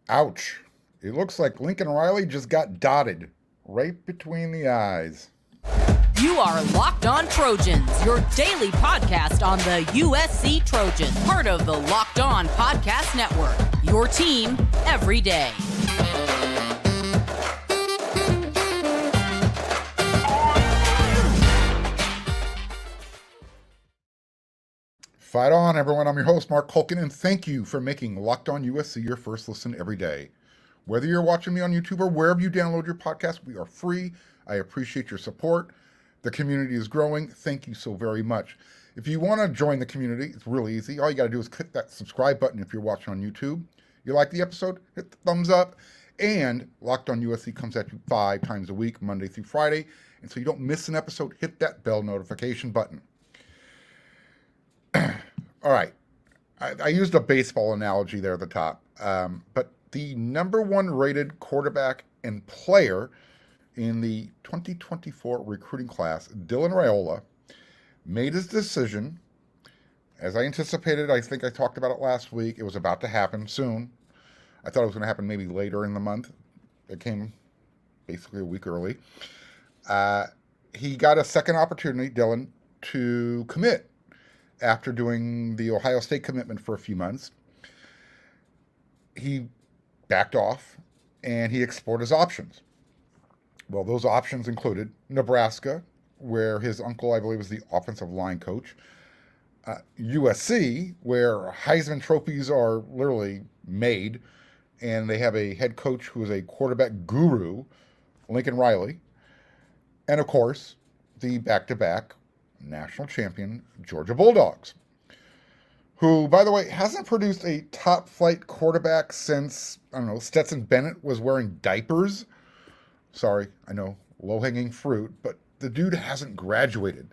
Ouch. It looks like Lincoln Riley just got dotted right between the eyes. You are Locked On Trojans, your daily podcast on the USC Trojans, part of the Locked On Podcast Network, your team every day. Fight on, everyone. I'm your host, Mark Culkin, and thank you for making Locked On USC your first listen every day. Whether you're watching me on YouTube or wherever you download your podcast, we are free. I appreciate your support. The community is growing. Thank you so very much. If you want to join the community, it's really easy. All you got to do is click that subscribe button if you're watching on YouTube. You like the episode? Hit the thumbs up. And Locked On USC comes at you 5 times a week, Monday through Friday. And so you don't miss an episode, hit that bell notification button. All right. I used a baseball analogy there at the top. But the number one rated quarterback and player in the 2024 recruiting class, Dylan Raiola, made his decision. As I anticipated, I think I talked about it last week. It was about to happen soon. I thought it was going to happen maybe later in the month. It came basically a week early. He got a second opportunity, Dylan, to commit after doing the Ohio State commitment for a few months. He backed off and he explored his options. Well, those options included Nebraska, where his uncle, I believe, was the offensive line coach, USC, where Heisman trophies are literally made, and they have a head coach who is a quarterback guru, Lincoln Riley, and of course, the back-to-back national champion Georgia Bulldogs, who, by the way, hasn't produced a top-flight quarterback since, I don't know, Stetson Bennett was wearing diapers. Sorry, I know, low-hanging fruit, but the dude hasn't graduated.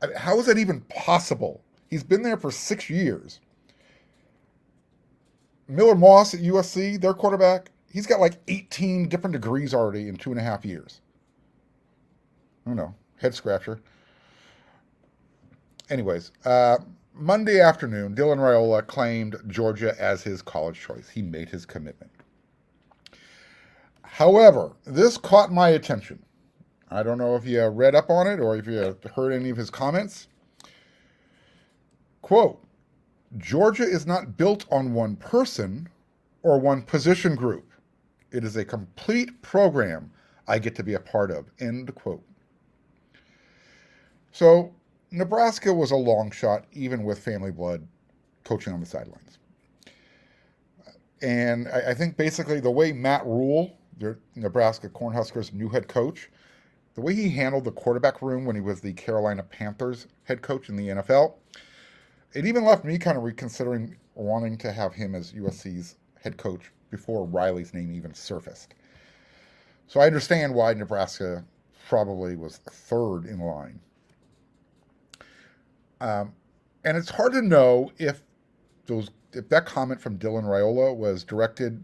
I mean, how is that even possible? He's been there for 6 years. Miller Moss at USC, their quarterback, he's got like 18 different degrees already in 2.5 years. I don't know, head scratcher. Anyways, Monday afternoon, Dylan Raiola claimed Georgia as his college choice. He made his commitment. However, this caught my attention. I don't know if you read up on it or if you heard any of his comments. Quote, Georgia is not built on one person or one position group. It is a complete program I get to be a part of, end quote. So, Nebraska was a long shot, even with family blood coaching on the sidelines. And I think basically the way Matt Rule, the Nebraska Cornhuskers' new head coach, the way he handled the quarterback room when he was the Carolina Panthers head coach in the NFL, it even left me kind of reconsidering wanting to have him as USC's head coach before Riley's name even surfaced. So I understand why Nebraska probably was third in line. And it's hard to know if that comment from Dylan Raiola was directed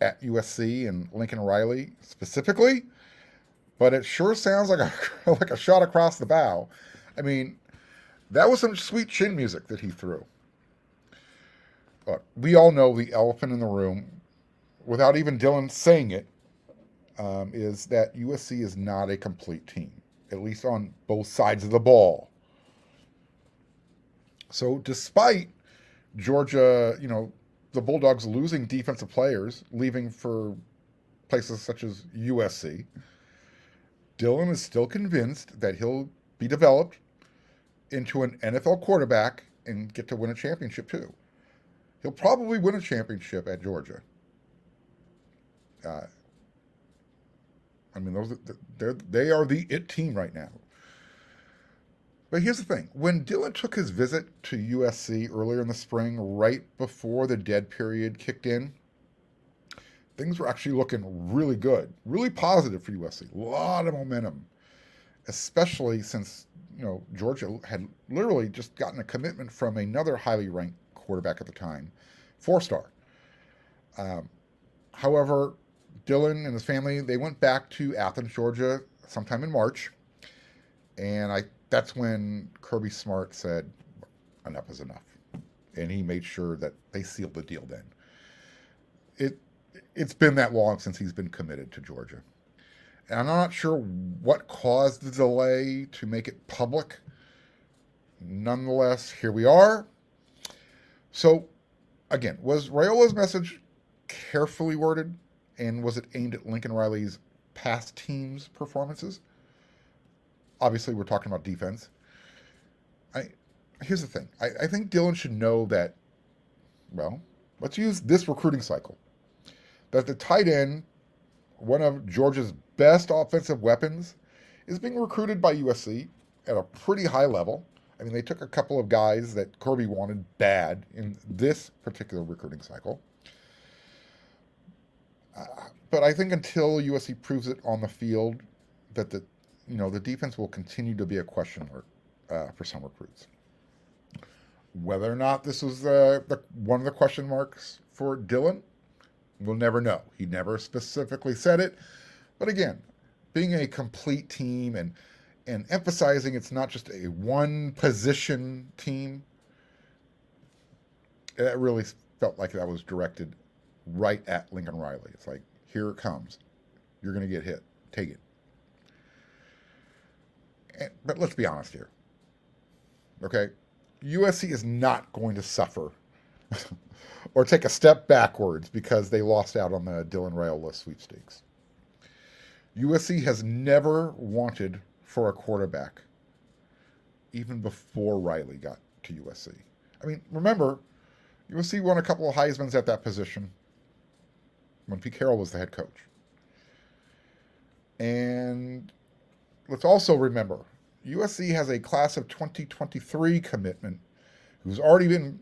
at USC and Lincoln Riley specifically, but it sure sounds like a shot across the bow. I mean, that was some sweet chin music that he threw. Look, we all know the elephant in the room, without even Dylan saying it, is that USC is not a complete team, at least on both sides of the ball. So despite Georgia, the Bulldogs losing defensive players, leaving for places such as USC, Dylan is still convinced that he'll be developed into an NFL quarterback and get to win a championship too. He'll probably win a championship at Georgia. They are the it team right now. But here's the thing. When Dylan took his visit to USC earlier in the spring, right before the dead period kicked in, things were actually looking really good, really positive for USC. A lot of momentum, especially since, Georgia had literally just gotten a commitment from another highly ranked quarterback at the time, 4-star. However, Dylan and his family, they went back to Athens, Georgia sometime in March, and that's when Kirby Smart said, enough is enough. And he made sure that they sealed the deal then. it's been that long since he's been committed to Georgia. And I'm not sure what caused the delay to make it public. Nonetheless, here we are. So, again, was Raiola's message carefully worded? And was it aimed at Lincoln Riley's past team's performances? Obviously, we're talking about defense. Here's the thing. I think Dylan should know that, well, let's use this recruiting cycle. That the tight end, one of Georgia's best offensive weapons, is being recruited by USC at a pretty high level. I mean, they took a couple of guys that Kirby wanted bad in this particular recruiting cycle. But I think until USC proves it on the field, that the defense will continue to be a question mark for some recruits. Whether or not this was one of the question marks for Dylan, we'll never know. He never specifically said it. But again, being a complete team and emphasizing it's not just a one-position team, it really felt like that was directed right at Lincoln Riley. It's like, here it comes. You're going to get hit. Take it. But let's be honest here. Okay? USC is not going to suffer or take a step backwards because they lost out on the Dylan Raiola sweepstakes. USC has never wanted for a quarterback, even before Riley got to USC. I mean, remember, USC won a couple of Heismans at that position when Pete Carroll was the head coach. And let's also remember, USC has a class of 2023 commitment who's already been,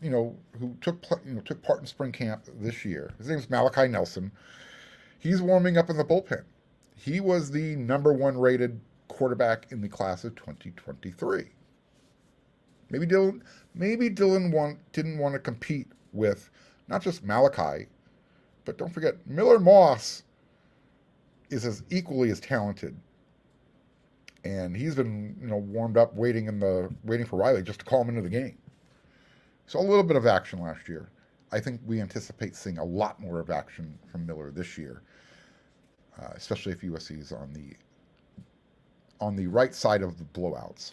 who took part in spring camp this year. His name's Malachi Nelson. He's warming up in the bullpen. He was the number one rated quarterback in the class of 2023. Maybe Dylan didn't want to compete with not just Malachi, but don't forget Miller Moss is as equally as talented. And he's been, warmed up waiting for Riley just to call him into the game. So a little bit of action last year. I think we anticipate seeing a lot more of action from Miller this year, especially if USC is on the right side of the blowouts.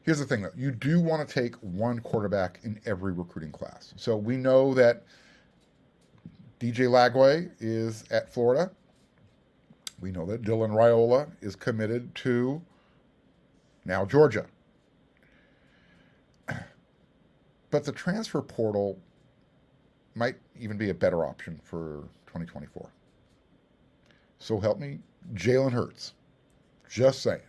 Here's the thing, though. You do want to take one quarterback in every recruiting class. So we know that DJ Lagway is at Florida. We know that Dylan Raiola is committed to now Georgia. But the transfer portal might even be a better option for 2024. So help me, Jalen Hurts. Just saying.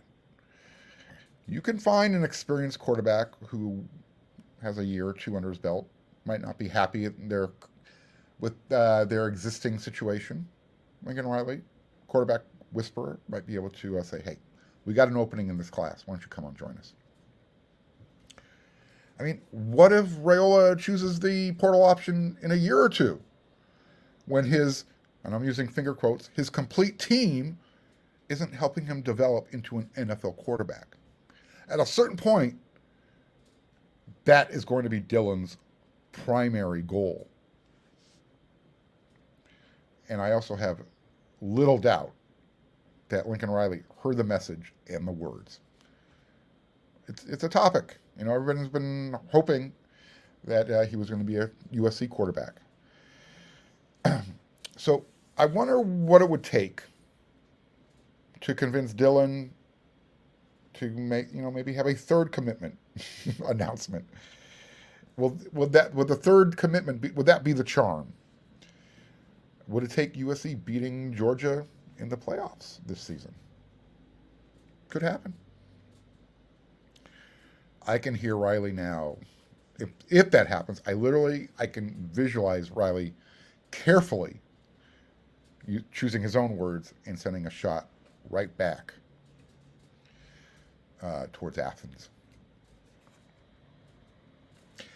You can find an experienced quarterback who has a year or two under his belt, might not be happy with their existing situation. Lincoln Riley, quarterback whisperer, might be able to say, hey, we got an opening in this class. Why don't you come on, join us? I mean, what if Raiola chooses the portal option in a year or two when his, and I'm using finger quotes, his complete team isn't helping him develop into an NFL quarterback? At a certain point, that is going to be Dylan's primary goal. And I also have little doubt that Lincoln Riley heard the message and the words. It's a topic. Everyone's been hoping that he was going to be a USC quarterback. So I wonder what it would take to convince Dylan to make, maybe have a third commitment announcement. Would the third commitment would that be the charm? Would it take USC beating Georgia in the playoffs this season? Could happen. I can hear Riley now. If that happens, I can visualize Riley carefully choosing his own words and sending a shot right back towards Athens.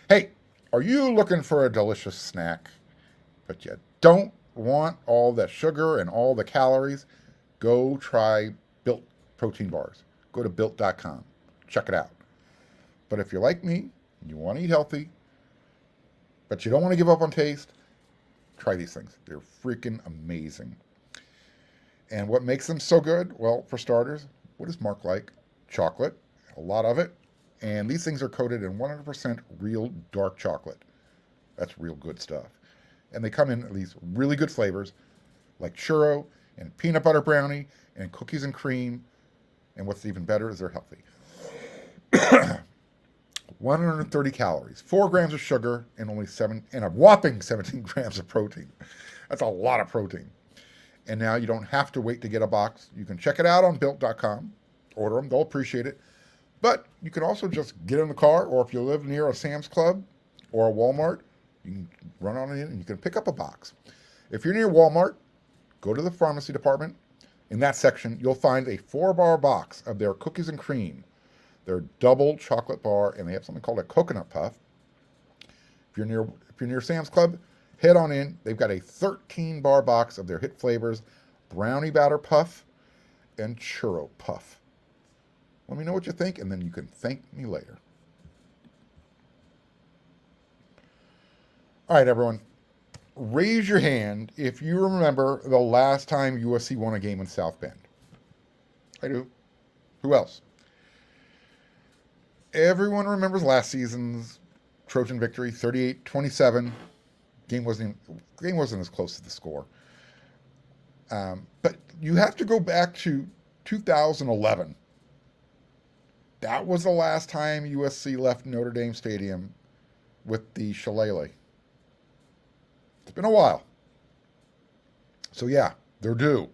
Hey, are you looking for a delicious snack, but you don't want all the sugar and all the calories? Go try Built protein bars. Go to built.com. Check it out. But if you're like me, you want to eat healthy, but you don't want to give up on taste, try try these things. They're freaking amazing. And what makes them so good? Well, for starters, what does Mark like? Chocolate, a lot of it. And these things are coated in 100% real dark chocolate. That's real good stuff. And they come in these really good flavors like churro and peanut butter brownie and cookies and cream. And what's even better is they're healthy. 130 calories, 4 grams of sugar, and a whopping 17 grams of protein. That's a lot of protein. And now you don't have to wait to get a box. You can check it out on built.com. Order them, they'll appreciate it. But you can also just get in the car, or if you live near a Sam's Club or a Walmart, you can run on in and you can pick up a box. If you're near Walmart, go to the pharmacy department. In that section, you'll find a 4-bar box of their cookies and cream. They're double chocolate bar, and they have something called a coconut puff. If you're near Sam's Club, head on in. They've got a 13-bar box of their hit flavors, brownie batter puff and churro puff. Let me know what you think, and then you can thank me later. All right, everyone. Raise your hand if you remember the last time USC won a game in South Bend. I do. Who else? Everyone remembers last season's Trojan victory, 38-27. Game wasn't as close to the score. But you have to go back to 2011. That was the last time USC left Notre Dame Stadium with the shillelagh. It's been a while. So yeah, they're due.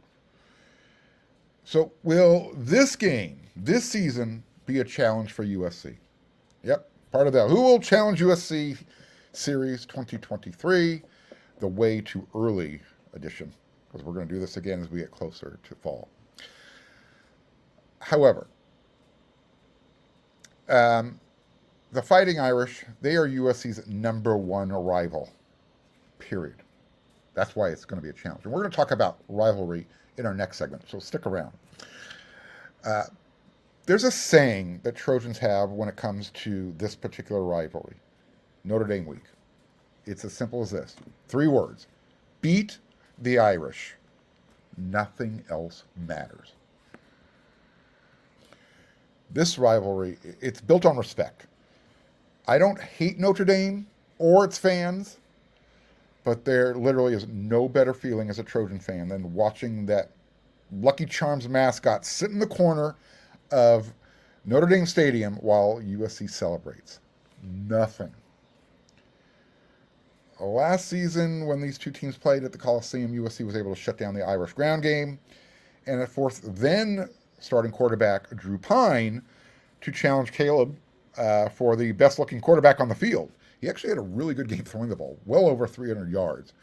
So will this game, this season, be a challenge for USC? Yep, part of that. Who will challenge USC Series 2023, the way too early edition? Because we're going to do this again as we get closer to fall. However, the Fighting Irish, they are USC's #1 rival. Period. That's why it's going to be a challenge. And we're going to talk about rivalry in our next segment, so stick around. There's a saying that Trojans have when it comes to this particular rivalry, Notre Dame week. It's as simple as this. 3 words. Beat the Irish. Nothing else matters. This rivalry, it's built on respect. I don't hate Notre Dame or its fans, but there literally is no better feeling as a Trojan fan than watching that Lucky Charms mascot sit in the corner of Notre Dame Stadium while USC celebrates. Nothing. Last season, when these two teams played at the Coliseum, USC was able to shut down the Irish ground game and it forced then starting quarterback Drew Pine to challenge Caleb for the best-looking quarterback on the field. He actually had a really good game throwing the ball, well over 300 yards.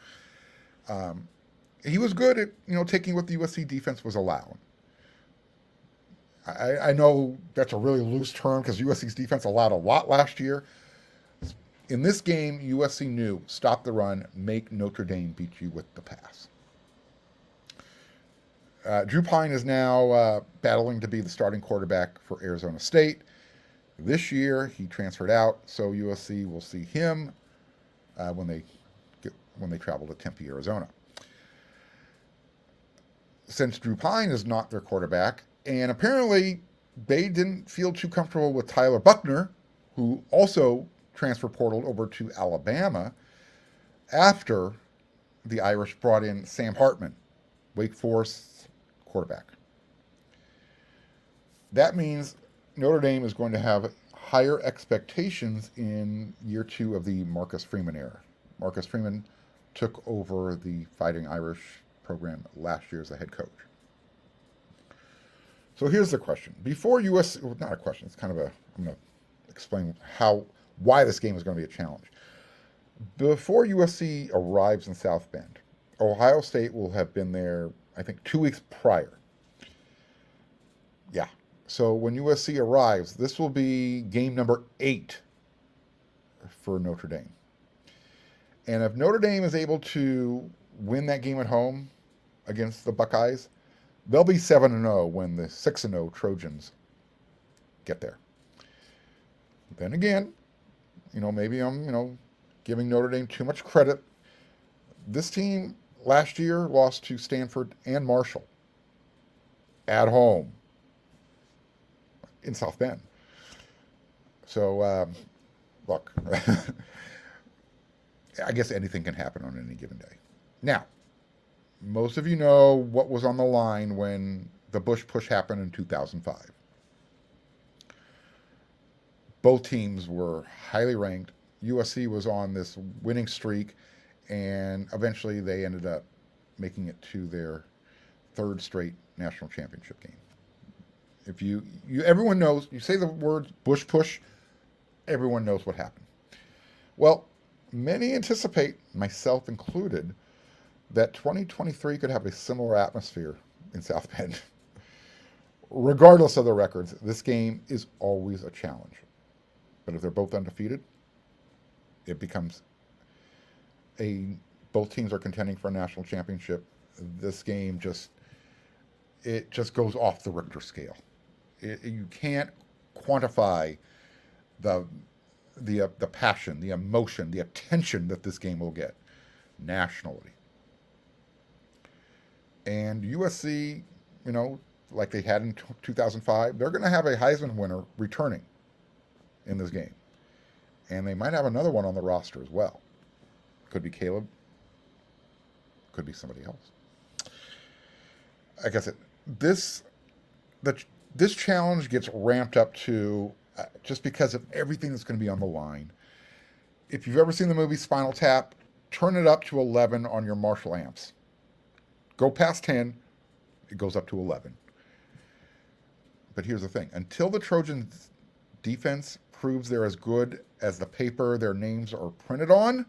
He was good at taking what the USC defense was allowing. I know that's a really loose term because USC's defense allowed a lot last year. In this game, USC knew, stop the run, make Notre Dame beat you with the pass. Drew Pine is now battling to be the starting quarterback for Arizona State. This year, he transferred out, so USC will see him when they travel to Tempe, Arizona. Since Drew Pine is not their quarterback, and apparently they didn't feel too comfortable with Tyler Buckner, who also transfer portaled over to Alabama after the Irish brought in Sam Hartman, Wake Forest quarterback. That means Notre Dame is going to have higher expectations in year 2 of the Marcus Freeman era. Marcus Freeman took over the Fighting Irish program last year as the head coach. So here's the question. Before USC, well, not a question, it's kind of I'm going to explain why this game is going to be a challenge. Before USC arrives in South Bend, Ohio State will have been there, I think, 2 weeks prior. Yeah. So when USC arrives, this will be game number 8 for Notre Dame. And if Notre Dame is able to win that game at home against the Buckeyes, they'll be 7-0 when the 6-0 Trojans get there. Then again, maybe I'm, giving Notre Dame too much credit. This team last year lost to Stanford and Marshall at home in South Bend. So, look, I guess anything can happen on any given day. Now, most of you know what was on the line when the Bush push happened in 2005. Both teams were highly ranked. USC was on this winning streak, and eventually they ended up making it to their third straight national championship game. If everyone knows, you say the word Bush push, everyone knows what happened. Well, many anticipate, myself included, that 2023 could have a similar atmosphere in South Bend. Regardless of the records, this game is always a challenge. But if they're both undefeated, it becomes both teams are contending for a national championship. This game just goes off the Richter scale. You can't quantify the passion, the emotion, the attention that this game will get nationally. And USC, like they had in 2005, they're going to have a Heisman winner returning in this game. And they might have another one on the roster as well. Could be Caleb. Could be somebody else. Like I said, this challenge gets ramped up to just because of everything that's going to be on the line. If you've ever seen the movie Spinal Tap, turn it up to 11 on your Marshall amps. Go past 10, it goes up to 11. But here's the thing. Until the Trojans' defense proves they're as good as the paper their names are printed on,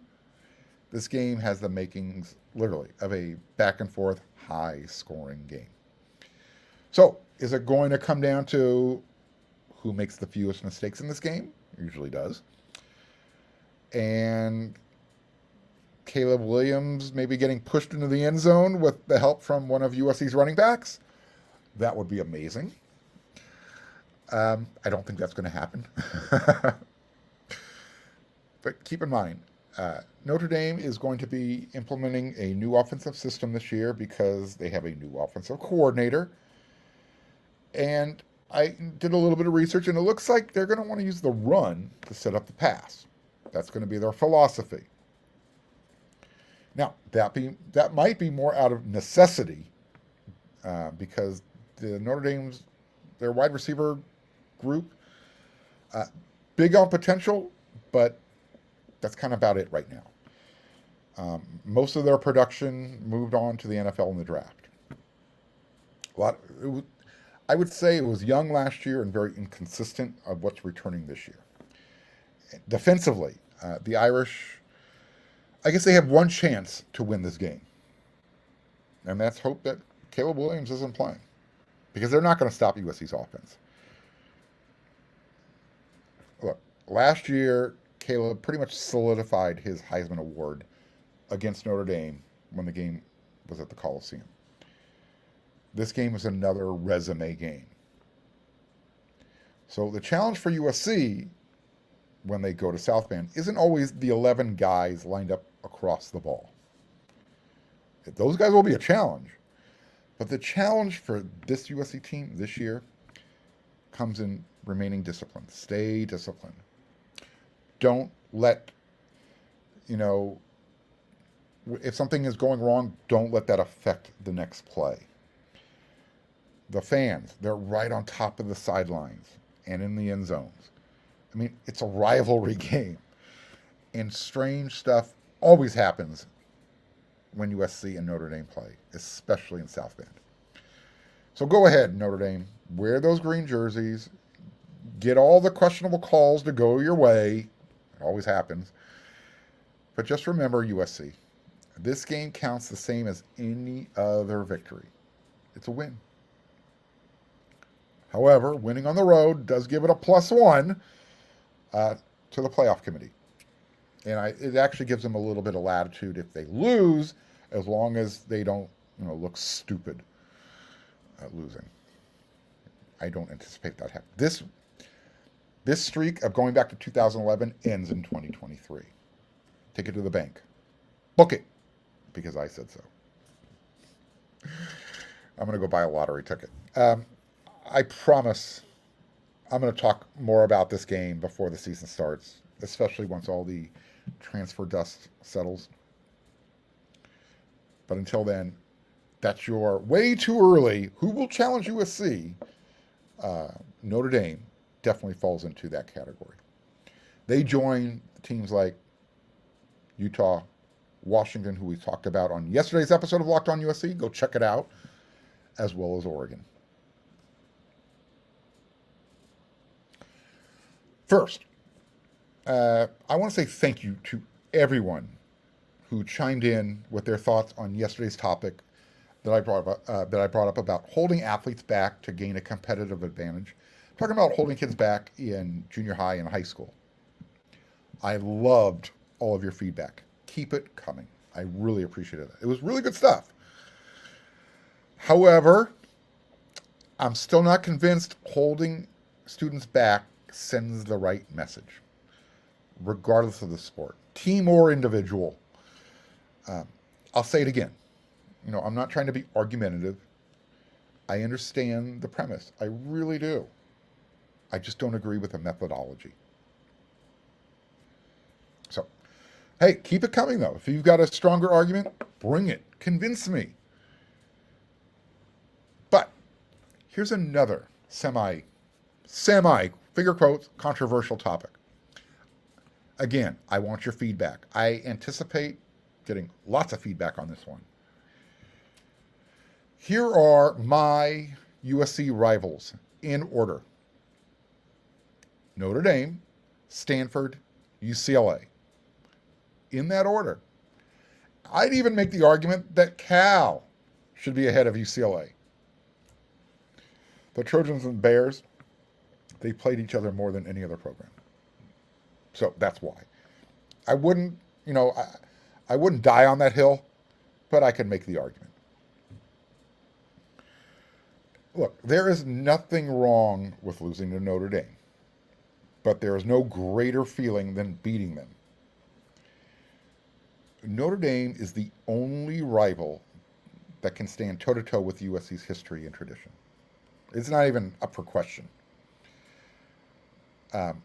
this game has the makings, literally, of a back-and-forth, high-scoring game. So, is it going to come down to who makes the fewest mistakes in this game? Usually does. And Caleb Williams maybe getting pushed into the end zone with the help from one of USC's running backs? That would be amazing. I don't think that's going to happen. But keep in mind, Notre Dame is going to be implementing a new offensive system this year because they have a new offensive coordinator. And I did a little bit of research, and it looks like they're going to want to use the run to set up the pass. That's going to be their philosophy. Now, that might be more out of necessity because the Notre Dame's, their wide receiver group, big on potential, but that's kind of about it right now. Most of their production moved on to the NFL in the draft. I would say it was young last year and very inconsistent of what's returning this year. Defensively, the Irish, I guess they have one chance to win this game. And that's hope that Caleb Williams isn't playing. Because they're not going to stop USC's offense. Look, last year, Caleb pretty much solidified his Heisman Award against Notre Dame when the game was at the Coliseum. This game is another resume game. So the challenge for USC when they go to South Bend isn't always the 11 guys lined up across the ball. Those guys will be a challenge. But the challenge for this USC team this year comes in remaining disciplined. Stay disciplined. Don't let, if something is going wrong, don't let that affect the next play. The fans, they're right on top of the sidelines and in the end zones. I mean, it's a rivalry game. And strange stuff always happens when USC and Notre Dame play, especially in South Bend. So go ahead, Notre Dame. Wear those green jerseys. Get all the questionable calls to go your way. It always happens. But just remember, USC, this game counts the same as any other victory. It's a win. However, winning on the road does give it a +1 to the playoff committee. And it actually gives them a little bit of latitude if they lose, as long as they don't look stupid at losing. I don't anticipate that happening. This streak of going back to 2011 ends in 2023. Take it to the bank. Book it. because I said so. I'm going to go buy a lottery ticket. I promise I'm going to talk more about this game before the season starts, especially once all the transfer dust settles. But until then, that's your way too early. Who will challenge USC? Notre Dame definitely falls into that category. They join teams like Utah, Washington, who we talked about on yesterday's episode of Locked On USC. Go check it out, as well as Oregon. First, I want to say thank you to everyone who chimed in with their thoughts on yesterday's topic that I brought up about holding athletes back to gain a competitive advantage. I'm talking about holding kids back in junior high and high school. I loved all of your feedback. Keep it coming. I really appreciated it. It was really good stuff. However, I'm still not convinced holding students back sends the right message, regardless of the sport, team or individual. I'll say it again. I'm not trying to be argumentative. I understand the premise. I really do. I just don't agree with the methodology. So, hey, keep it coming, though. If you've got a stronger argument, bring it. Convince me. But here's another semi, figure quotes, controversial topic. Again, I want your feedback. I anticipate getting lots of feedback on this one. Here are my USC rivals in order: Notre Dame, Stanford, UCLA. In that order. I'd even make the argument that Cal should be ahead of UCLA. The Trojans and Bears, they played each other more than any other program. So that's why. I wouldn't die on that hill, but I can make the argument. Look, there is nothing wrong with losing to Notre Dame, but there is no greater feeling than beating them. Notre Dame is the only rival that can stand toe-to-toe with USC's history and tradition. It's not even up for question. And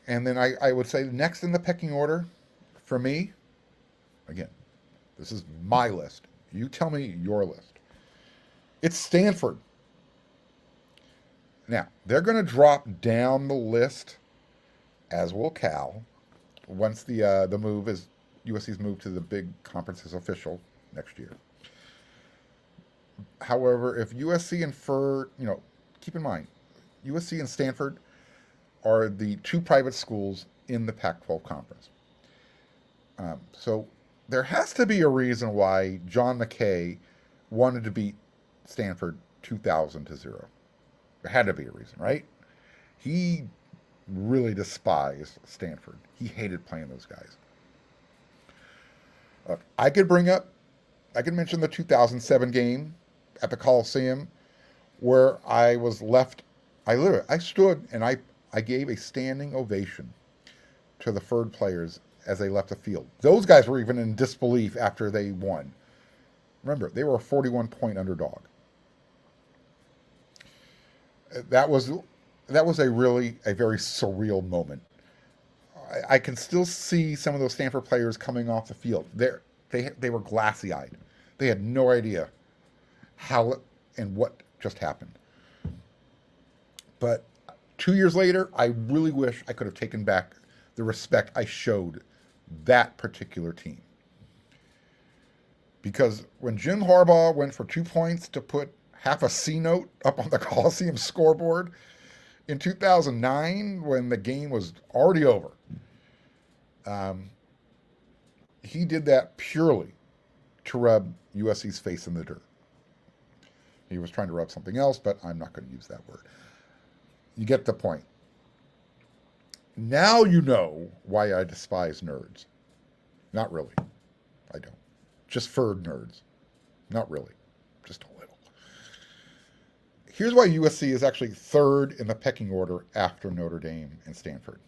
then I would say next in the pecking order, for me, again, this is my list. You tell me your list. It's Stanford. Now, they're going to drop down the list, as will Cal, once the move is USC's move to the big conference is official next year. However, if USC and keep in mind, USC and Stanford are the two private schools in the Pac-12 conference. So there has to be a reason why John McKay wanted to beat Stanford 2,000-0. There had to be a reason, right? He really despised Stanford. He hated playing those guys. Look, I could mention the 2007 game at the Coliseum where I stood and I gave a standing ovation to the Ferd players as they left the field. Those guys were even in disbelief after they won. Remember, they were a 41-point underdog. That was a very surreal moment. I can still see some of those Stanford players coming off the field. They were glassy-eyed. They had no idea how and what just happened. But 2 years later, I really wish I could have taken back the respect I showed that particular team. Because when Jim Harbaugh went for 2 points to put half a C note up on the Coliseum scoreboard in 2009, when the game was already over, he did that purely to rub USC's face in the dirt. He was trying to rub something else, but I'm not going to use that word. You get the point. Now you know why I despise nerds. Not really. I don't. Just Ferd nerds. Not really. Just a little. Here's why USC is actually third in the pecking order after Notre Dame and Stanford.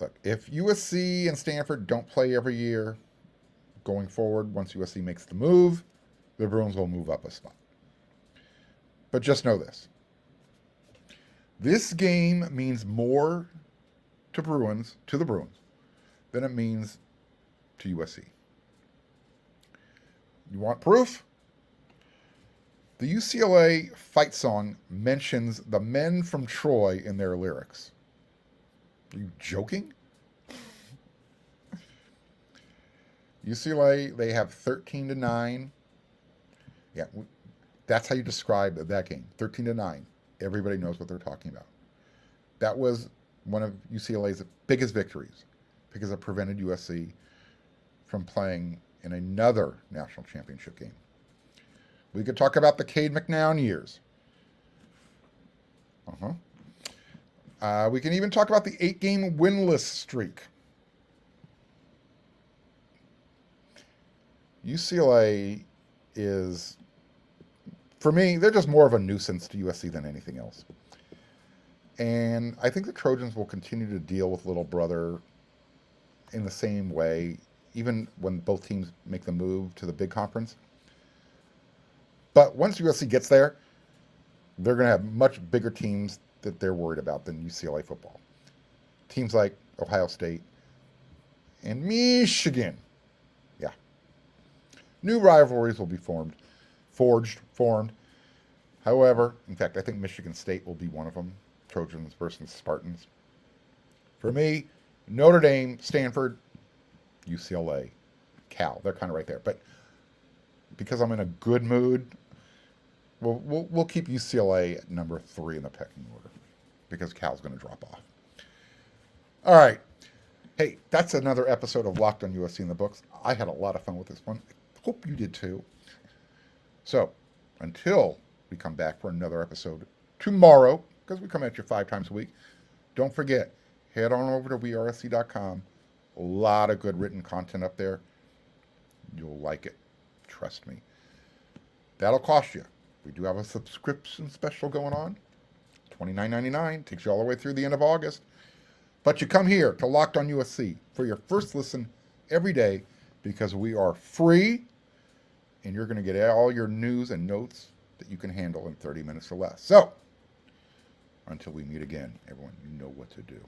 Look, if USC and Stanford don't play every year going forward, once USC makes the move, the Bruins will move up a spot. But just know this. This game means more to the Bruins, than it means to USC. You want proof? The UCLA fight song mentions the men from Troy in their lyrics. Are you joking? UCLA, they have 13-9. Yeah, that's how you describe that game. 13-9. Everybody knows what they're talking about. That was one of UCLA's biggest victories because it prevented USC from playing in another national championship game. We could talk about the Cade McNown years. We can even talk about the 8-game winless streak. UCLA is, for me, they're just more of a nuisance to USC than anything else. And I think the Trojans will continue to deal with little brother in the same way, even when both teams make the move to the big conference. But once USC gets there, they're going to have much bigger teams that they're worried about than UCLA football. Teams like Ohio State and Michigan. Yeah. New rivalries will be formed. However, in fact, I think Michigan State will be one of them. Trojans versus Spartans. For me, Notre Dame, Stanford, UCLA, Cal. They're kind of right there. But because I'm in a good mood, we'll keep UCLA at number 3 in the pecking order because Cal's going to drop off. All right. Hey, that's another episode of Locked on USC in the books. I had a lot of fun with this one. I hope you did too. So, until we come back for another episode tomorrow, because we come at you 5 times a week, don't forget, head on over to wersc.com. A lot of good written content up there. You'll like it. Trust me. That'll cost you. We do have a subscription special going on. $29.99. Takes you all the way through the end of August. But you come here to Locked on USC for your first listen every day because we are free and you're going to get all your news and notes that you can handle in 30 minutes or less. So, until we meet again, everyone, you know what to do.